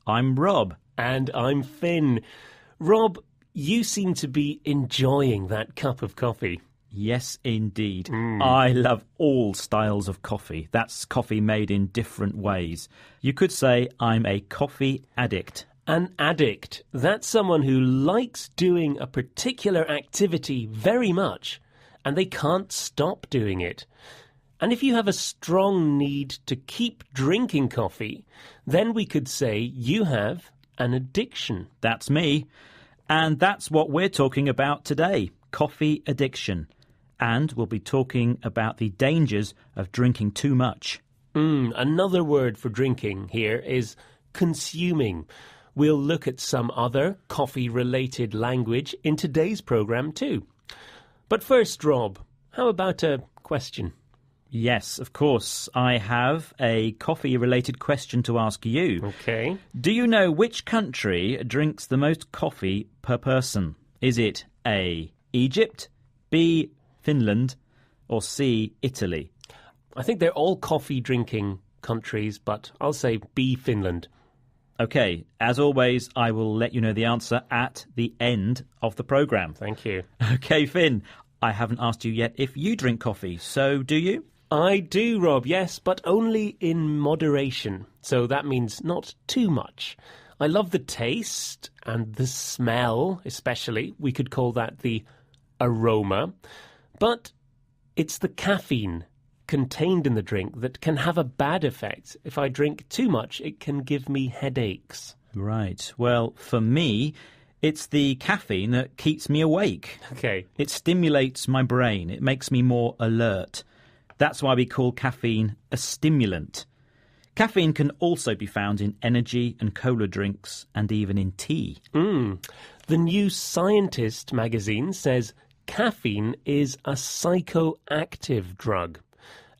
I'm Rob. And I'm Finn. Rob, you seem to be enjoying that cup of coffee. Yes, indeed. I love all styles of coffee. That's coffee made in different ways. You could say I'm a coffee addict. An addict, that's someone who likes doing a particular activity very much, and they can't stop doing it. And if you have a strong need to keep drinking coffee, then we could say you have an addiction. That's me. And that's what we're talking about today, coffee addiction. And we'll be talking about the dangers of drinking too much. Another word for drinking here is consuming. We'll look at some other coffee-related language in today's programme too. But first, Rob, how about a question? Yes, of course. I have a coffee-related question to ask you. Okay. Do you know which country drinks the most coffee per person? Is it A, Egypt, B, Finland, or C, Italy? I think they're all coffee-drinking countries, but I'll say B, Finland. OK, as always, I will let you know the answer at the end of the programme. Thank you. OK, Finn, I haven't asked you yet if you drink coffee, so do you? I do, Rob, yes, but only in moderation. So that means not too much. I love the taste and the smell, especially. We could call that the aroma. But it's the caffeine contained in the drink that can have a bad effect. If I drink too much, it can give me headaches. Right. Well, for me, it's the caffeine that keeps me awake. Okay. It stimulates my brain. It makes me more alert. That's why we call caffeine a stimulant. Caffeine can also be found in energy and cola drinks and even in tea. The New Scientist magazine says caffeine is a psychoactive drug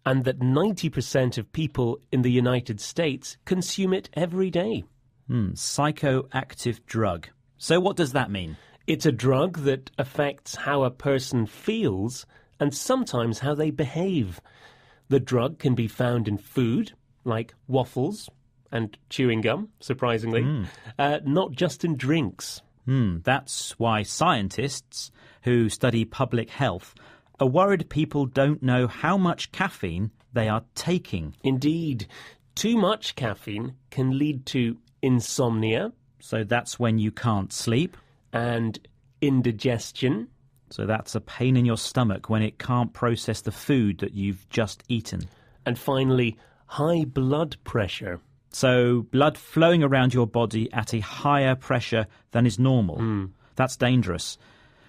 and that 90% of people in the United States consume it every day. Psychoactive drug. So what does that mean? It's a drug that affects how a person feels and sometimes how they behave. The drug can be found in food, like waffles and chewing gum, surprisingly, not just in drinks. That's why scientists who study public health are worried people don't know how much caffeine they are taking. Indeed, too much caffeine can lead to insomnia. So that's when you can't sleep. And indigestion. So that's a pain in your stomach when it can't process the food that you've just eaten. And finally, high blood pressure. So blood flowing around your body at a higher pressure than is normal. That's dangerous.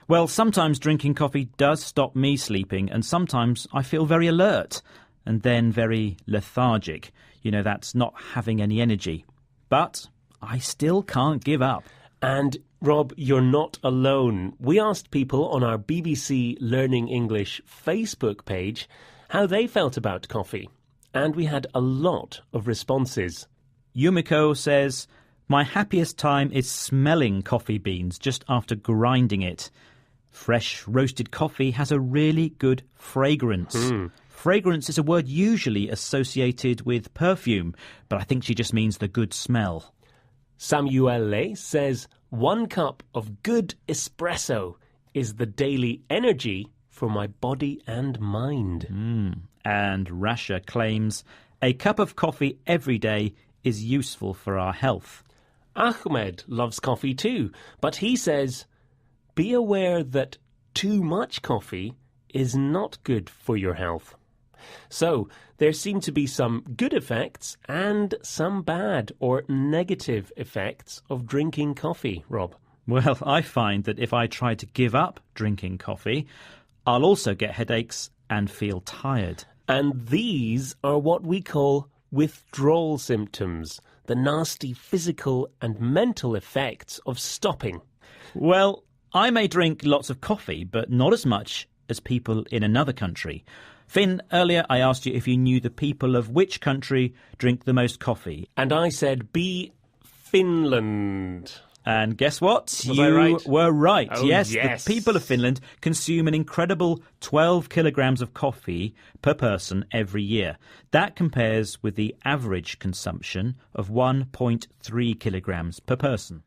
Well, sometimes drinking coffee does stop me sleeping, and sometimes I feel very alert and then very lethargic. You know, that's not having any energy. But I still can't give up. And Rob, you're not alone. We asked people on our BBC Learning English Facebook page how they felt about coffee, and we had a lot of responses. Yumiko says, "My happiest time is smelling coffee beans just after grinding it. Fresh roasted coffee has a really good fragrance." Fragrance is a word usually associated with perfume, but I think she just means the good smell. Samuele says, 1 cup of good espresso is the daily energy for my body and mind. And Rasha claims, a cup of coffee every day is useful for our health. Ahmed loves coffee too, but he says, be aware that too much coffee is not good for your health. So there seem to be some good effects and some bad or negative effects of drinking coffee, Rob. Well, I find that if I try to give up drinking coffee, I'll also get headaches and feel tired. And these are what we call withdrawal symptoms, the nasty physical and mental effects of stopping. Well, I may drink lots of coffee, but not as much as people in another country. Finn, earlier I asked you if you knew the people of which country drink the most coffee. And I said B, Finland. And guess what? Was I right? Were right. Oh, yes, yes. the people of Finland consume an incredible 12 kilograms of coffee per person every year. That compares with the average consumption of 1.3 kilograms per person.